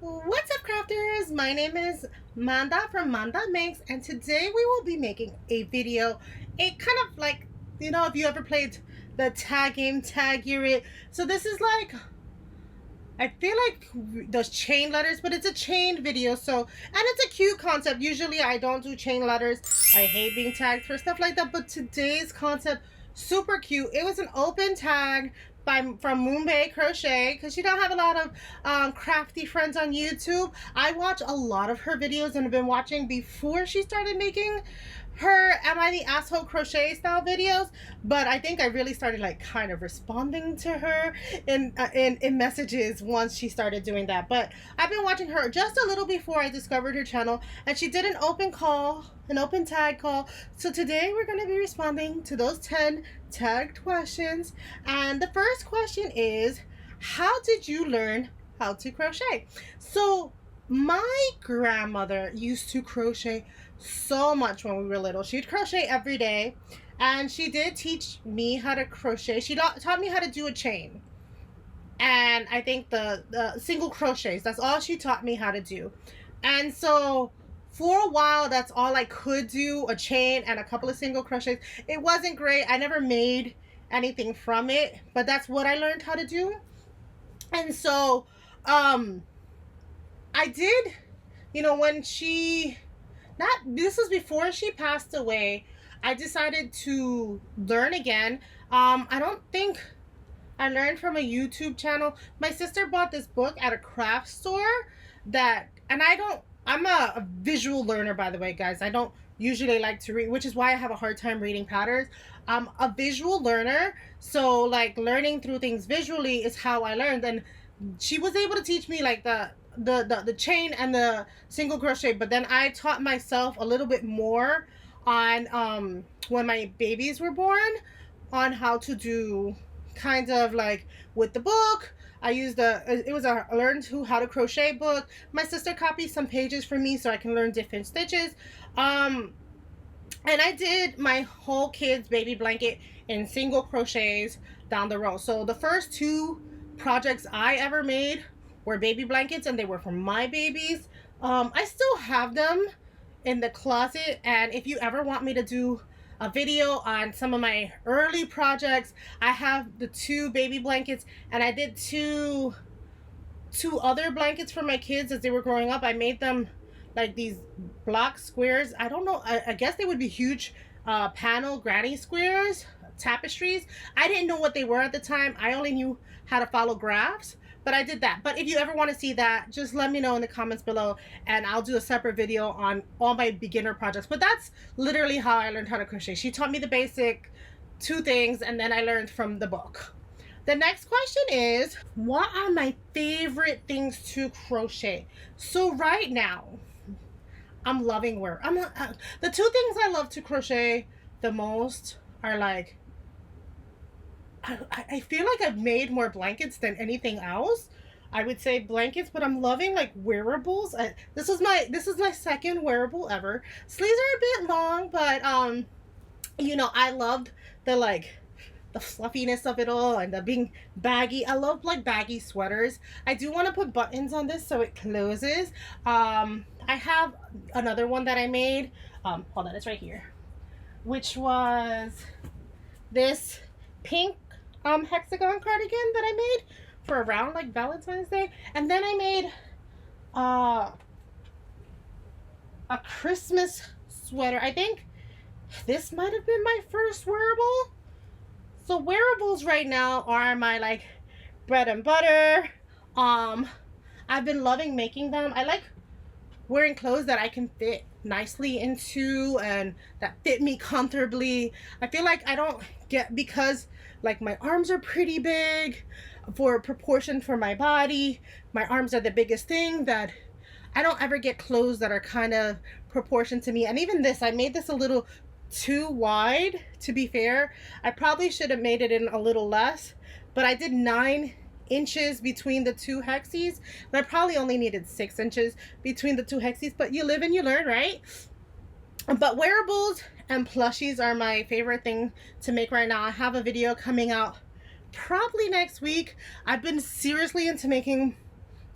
What's up, crafters? My name is Manda from Manda Makes, and today we will be making a video. It kind of like, if you ever played the tag game, Tag It. So this is like, I feel like those chain letters, but it's a chained video. So, and it's a cute concept. Usually I don't do chain letters. I hate being tagged for stuff like that. But today's concept, super cute. It was an open tag from Moonbay Crochet, because she don't have a lot of crafty friends on YouTube. I watch a lot of her videos and have been watching before she started making her Am I the Asshole crochet style videos, but I think I really started like kind of responding to her in messages once she started doing that. But I've been watching her just a little before I discovered her channel, and she did an open tag call. So today we're going to be responding to those 10 tagged questions. And the first question is, how did you learn how to crochet? So my grandmother used to crochet so much when we were little. She'd crochet every day, and she did teach me how to crochet. She taught me how to do a chain, and I think the single crochets, that's all she taught me how to do. And so for a while, that's all I could do, a chain and a couple of single crochets. It wasn't great. I never made anything from it, but that's what I learned how to do. And so I did, when this was before she passed away, I decided to learn again. I don't think I learned from a YouTube channel. My sister bought this book at a craft store I'm a visual learner, by the way, guys. I don't usually like to read, which is why I have a hard time reading patterns. I'm a visual learner, so like learning through things visually is how I learned. And she was able to teach me like the chain and the single crochet, but then I taught myself a little bit more on when my babies were born, on how to do kind of like with the book. I used it was a learn how to crochet book. My sister copied some pages for me so I can learn different stitches. And I did my whole kids baby blanket in single crochets down the row. So the first two projects I ever made were baby blankets, and they were for my babies. I still have them in the closet, and if you ever want me to do a video on some of my early projects, I have the two baby blankets, and I did two other blankets for my kids as they were growing up. I made them like these block squares. I don't know, I guess they would be huge panel granny squares, tapestries. I didn't know what they were at the time. I only knew how to follow graphs, but I did that. But if you ever want to see that, just let me know in the comments below, and I'll do a separate video on all my beginner projects. But that's literally how I learned how to crochet. She taught me the basic two things, and then I learned from the book. The next question is, what are my favorite things to crochet? So right now, I'm loving the two things I love to crochet the most are like, I feel like I've made more blankets than anything else. I would say blankets, but I'm loving like wearables. This is my second wearable ever. Sleeves are a bit long, but I loved the fluffiness of it all, and the being baggy. I love like baggy sweaters. I do want to put buttons on this so it closes. I have another one that I made. Hold on, it's right here. Which was this pink hexagon cardigan that I made for around like Valentine's Day. And then I made a Christmas sweater. I think this might have been my first wearable. So wearables right now are my like bread and butter. I've been loving making them. I like wearing clothes that I can fit nicely into and that fit me comfortably. I feel like I don't because like my arms are pretty big for proportion for my body. My arms are the biggest thing, that I don't ever get clothes that are kind of proportioned to me. And even this, I made this a little too wide, to be fair. I probably should have made it in a little less, but I did 9 inches between the two hexies, and I probably only needed 6 inches between the two hexies, but you live and you learn, right? But wearables and plushies are my favorite thing to make right now. I have a video coming out probably next week. I've been seriously into making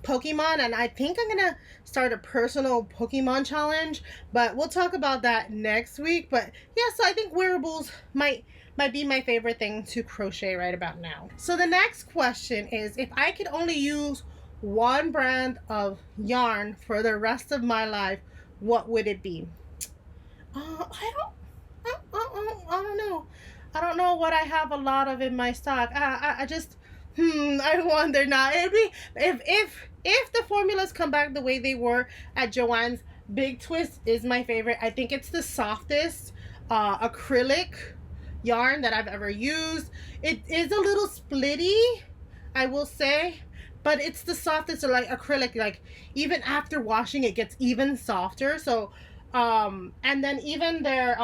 Pokemon, and I think I'm gonna start a personal Pokemon challenge, but we'll talk about that next week. But yeah, so I think wearables might be my favorite thing to crochet right about now. So the next question is, if I could only use one brand of yarn for the rest of my life, what would it be? I don't know. I don't know what I have a lot of in my stock. I just I wonder now. It'd be if the formulas come back the way they were at Joann's. Big Twist is my favorite. I think it's the softest acrylic yarn that I've ever used. It is a little splitty, I will say, but it's the softest, like acrylic. Like even after washing, it gets even softer. So and then even their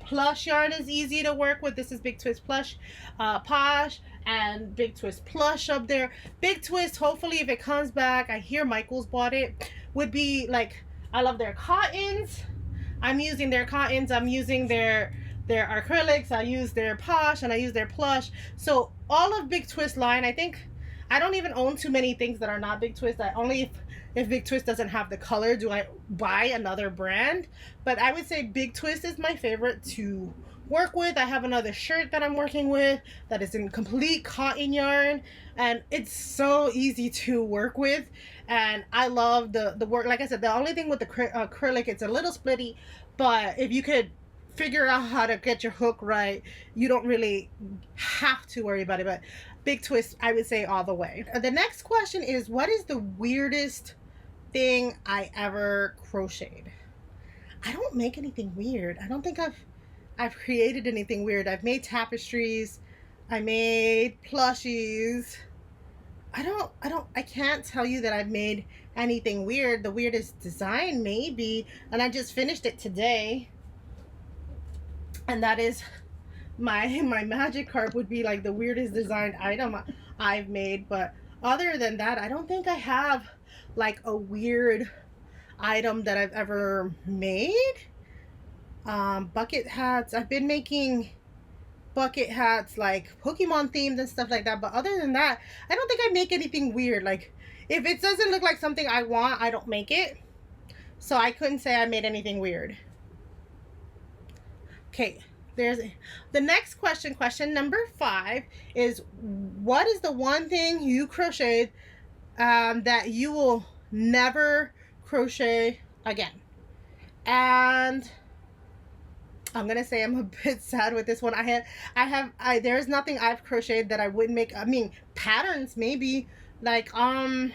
plush yarn is easy to work with. This is Big Twist Plush Posh and Big Twist Plush up there. Big Twist, hopefully if it comes back, I hear Michael's bought it, would be like, I love their cottons. I'm using their cottons. I'm using their acrylics. I use their Posh and I use their plush. So all of Big Twist line, I think I don't even own too many things that are not Big Twist. I only if Big Twist doesn't have the color do I buy another brand. But I would say Big Twist is my favorite to work with. I have another shirt that I'm working with that is in complete cotton yarn, and it's so easy to work with, and I love the work. Like I said, the only thing with the acrylic, it's a little splitty, but if you could figure out how to get your hook right, you don't really have to worry about it. But Big Twist, I would say all the way. The next question is, what is the weirdest thing I ever crocheted? I don't make anything weird. I don't think I've created anything weird. I've made tapestries. I made plushies. I can't tell you that I've made anything weird. The weirdest design maybe, and I just finished it today, and that is my magic carp would be like the weirdest designed item I've made. But other than that, I don't think I have like a weird item that I've ever made. Bucket hats, I've been making bucket hats like Pokemon themed and stuff like that, but other than that, I don't think I make anything weird. Like if it doesn't look like something I want, I don't make it. So I couldn't say I made anything weird. Okay, there's the next question. Question number 5 is, what is the one thing you crocheted that you will never crochet again? And I'm gonna say I'm a bit sad with this one. There's nothing I've crocheted that I wouldn't make. I mean, patterns maybe, like I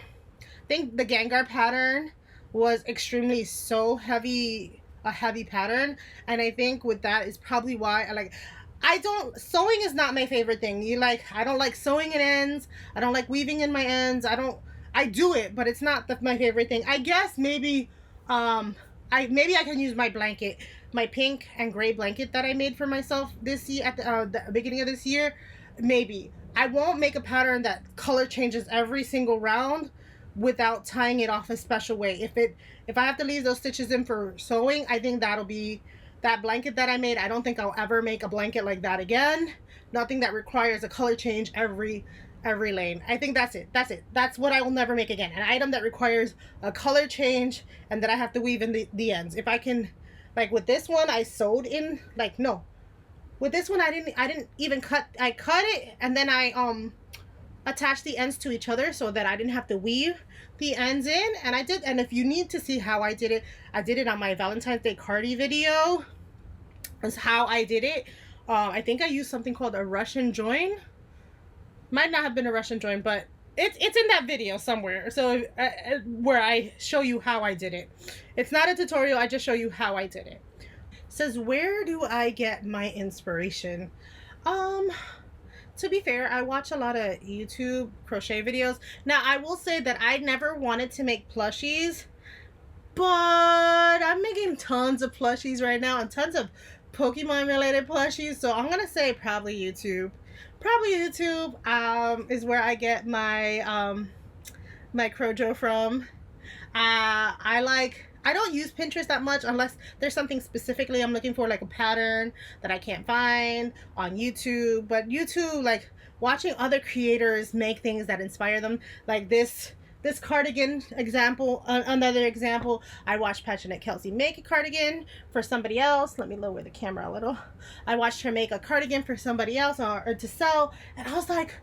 think the Gengar pattern was extremely so heavy, a heavy pattern, and I think with that is probably why sewing is not my favorite thing. I don't like sewing in ends. I don't like weaving in my ends. I do it, but it's not my favorite thing. I guess maybe maybe I can use my blanket, my pink and gray blanket that I made for myself this year at the beginning of this year. Maybe I won't make a pattern that color changes every single round without tying it off a special way. If I have to leave those stitches in for sewing, I think that'll be that blanket that I made. I don't think I'll ever make a blanket like that again. Nothing that requires a color change every lane. I think that's it. That's what I will never make again. An item that requires a color change and that I have to weave in the ends. If I can, like with this one, I sewed in, like, no. With this one, I didn't even cut. I cut it and then I attached the ends to each other so that I didn't have to weave the ends in. And I did. And if you need to see how I did it on my Valentine's Day cardi video. That's how I did it. I think I used something called a Russian join. Might not have been a Russian join, but it's in that video somewhere. So where I show you how I did it. It's not a tutorial. I just show you how I did it. It says, where do I get my inspiration? To be fair, I watch a lot of YouTube crochet videos. Now, I will say that I never wanted to make plushies, but I'm making tons of plushies right now and tons of Pokemon related plushies. So I'm gonna say probably YouTube. Probably YouTube is where I get my my Crojo from. I don't use Pinterest that much unless there's something specifically I'm looking for, like a pattern that I can't find on YouTube. But YouTube, like watching other creators make things that inspire them, like this this cardigan example, another example, I watched Passionate Kelsey make a cardigan for somebody else. Let me lower the camera a little. I watched her make a cardigan for somebody else or to sell, and I was like,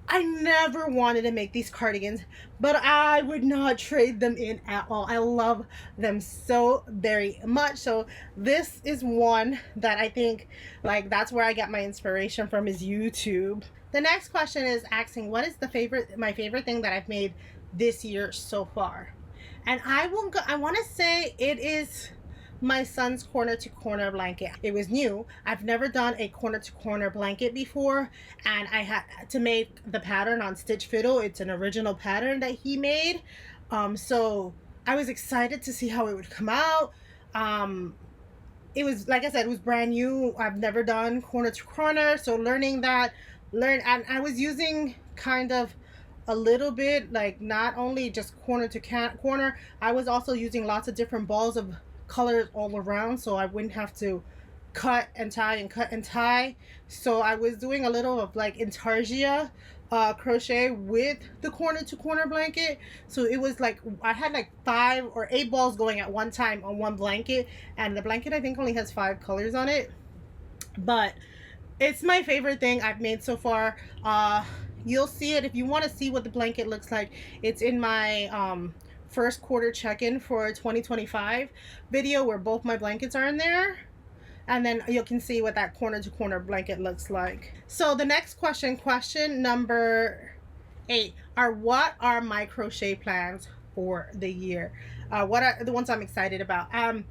I never wanted to make these cardigans, but I would not trade them in at all. I love them so very much. So this is one that I think, like, that's where I got my inspiration from, is YouTube. The next question is asking, what is my favorite thing that I've made this year so far? And I want to say it is my son's corner to corner blanket. It was new. I've never done a corner to corner blanket before, and I had to make the pattern on Stitch Fiddle. It's an original pattern that he made. So I was excited to see how it would come out. It was, like I said, it was brand new. I've never done corner to corner, so and I was using kind of a little bit, like, not only just corner to corner, I was also using lots of different balls of colors all around, so I wouldn't have to cut and tie and cut and tie. So I was doing a little of like intarsia crochet with the corner to corner blanket. So it was like I had like 5 or 8 balls going at one time on one blanket, and the blanket I think only has 5 colors on it, but it's my favorite thing I've made so far. You'll see it if you want to see what the blanket looks like. It's in my first quarter check-in for 2025 video, where both my blankets are in there, and then you can see what that corner to corner blanket looks like. So the next question number 8, what are my crochet plans for the year? What are the ones I'm excited about? I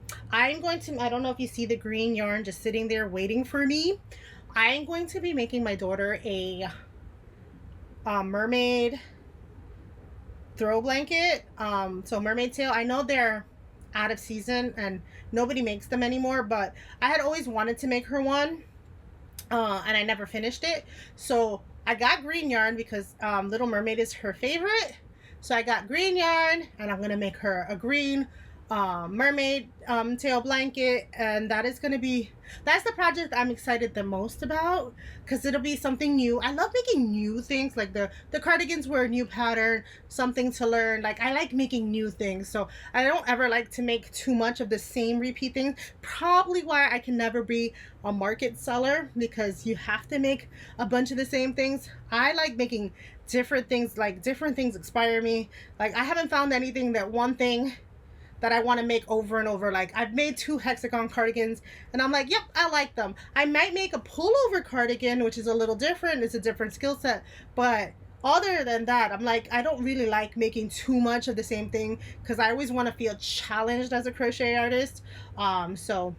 don't know if you see the green yarn just sitting there waiting for me. I'm going to be making my daughter a mermaid throw blanket. So mermaid tail, I know they're out of season and nobody makes them anymore, but I had always wanted to make her one, and I never finished it. So I got green yarn because Little Mermaid is her favorite. So I got green yarn, and I'm gonna make her a green mermaid tail blanket, and that's the project I'm excited the most about, because it'll be something new. I love making new things. Like the cardigans were a new pattern, something to learn. Like, I like making new things, so I don't ever like to make too much of the same repeat things. Probably why I can never be a market seller, because you have to make a bunch of the same things. I like making different things. Like, different things inspire me. Like, I haven't found anything one thing that I want to make over and over. Like, I've made 2 hexagon cardigans and I'm like, yep, I like them. I might make a pullover cardigan, which is a little different. It's a different skill set, but other than that, I'm like, I don't really like making too much of the same thing, because I always want to feel challenged as a crochet artist. So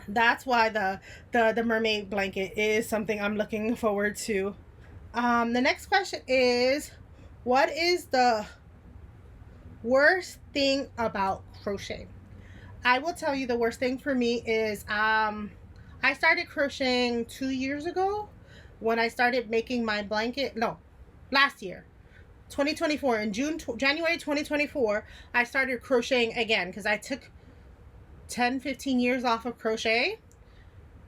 that's why the mermaid blanket is something I'm looking forward to. The next question is, what is the worst thing about crochet? I will tell you, the worst thing for me is I started crocheting 2 years ago when I started making my blanket. No, last year, 2024, in January 2024, I started crocheting again, because I took 10-15 years off of crochet.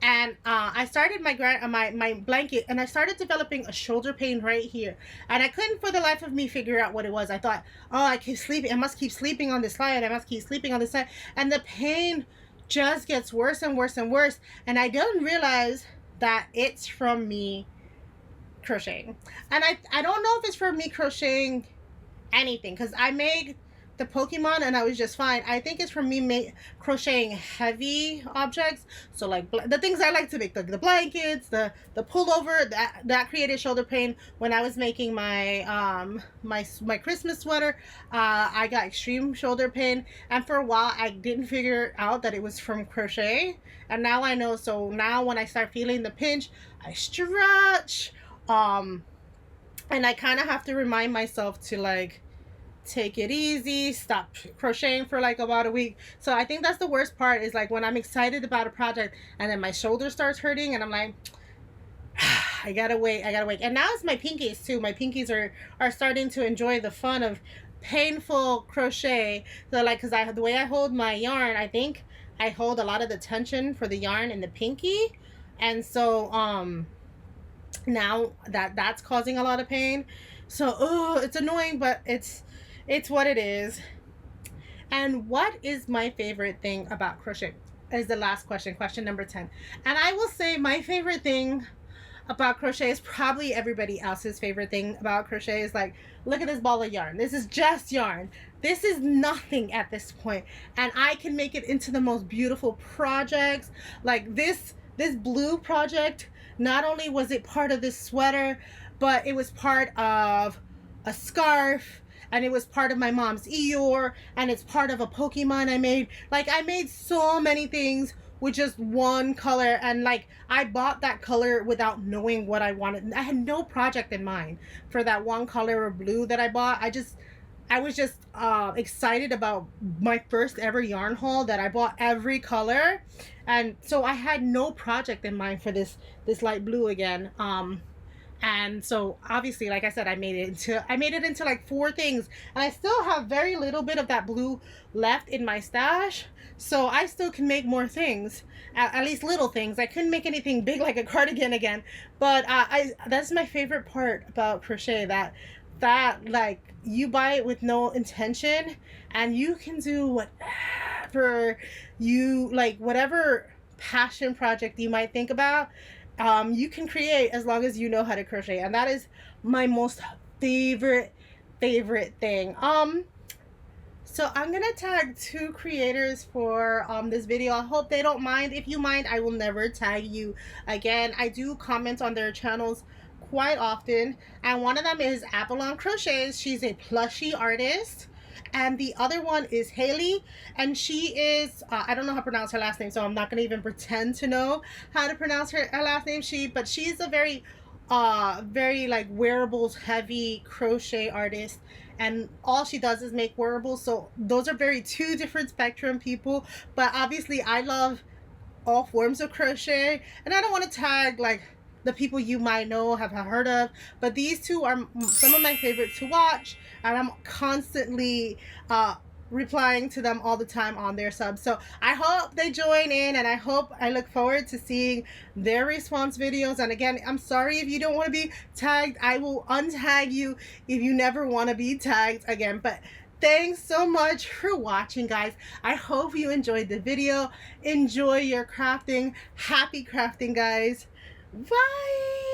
And I started my blanket, and I started developing a shoulder pain right here. And I couldn't for the life of me figure out what it was. I thought, oh, I keep sleeping. I must keep sleeping on this side. I must keep sleeping on this side. And the pain just gets worse and worse and worse. And I didn't realize that it's from me crocheting. And I don't know if it's from me crocheting anything, because I made the Pokemon and I was just fine. I think it's from me crocheting heavy objects. So like the things I like to make, the blankets, the pullover, that created shoulder pain. When I was making my my Christmas sweater, I got extreme shoulder pain, and for a while I didn't figure out that it was from crochet, and now I know. So now when I start feeling the pinch, I stretch, and I kind of have to remind myself to, like, take it easy, stop crocheting for like about a week. So I think that's the worst part, is like when I'm excited about a project and then my shoulder starts hurting and I'm like, I gotta wait. And now it's my pinkies too. My pinkies are starting to enjoy the fun of painful crochet. So like, because the way I hold my yarn, I think I hold a lot of the tension for the yarn in the pinky, and so now that's causing a lot of pain. So, it's annoying, but it's what it is. And what is my favorite thing about crochet? Is the last question, question number 10. And I will say my favorite thing about crochet is probably everybody else's favorite thing about crochet is like, look at this ball of yarn. This is just yarn. This is nothing at this point, and I can make it into the most beautiful projects. Like this blue project, not only was it part of this sweater, but it was part of a scarf, and it was part of my mom's Eeyore, and it's part of a Pokemon I made. Like, I made so many things with just one color, and like I bought that color without knowing what I wanted. I had no project in mind for that one color of blue that I bought. I was just excited about my first ever yarn haul that I bought every color, and so I had no project in mind for this light blue again. And so obviously, like I said, I made it into like 4 things, and I still have very little bit of that blue left in my stash, so I still can make more things, at least little things. I couldn't make anything big like a cardigan again, but I that's my favorite part about crochet, that like you buy it with no intention, and you can do whatever you like, whatever passion project you might think about. You can create as long as you know how to crochet, and that is my most favorite thing. So I'm gonna tag 2 creators for this video. I hope they don't mind. If you mind, I will never tag you again. I do comment on their channels quite often, and one of them is Avalon Crochets. She's a plushie artist, and the other one is Haley, and she is I don't know how to pronounce her last name, so I'm not gonna even pretend to know how to pronounce her last name. But she's a very like wearables heavy crochet artist, and all she does is make wearables. So those are very 2 different spectrum people, but obviously I love all forms of crochet, and I don't want to tag like the people you might know, have heard of, but these 2 are some of my favorites to watch, and I'm constantly replying to them all the time on their subs. So I hope they join in, and I look forward to seeing their response videos. And again, I'm sorry if you don't want to be tagged. I will untag you if you never want to be tagged again. But thanks so much for watching, guys. I hope you enjoyed the video. Enjoy your crafting. Happy crafting, guys. Bye.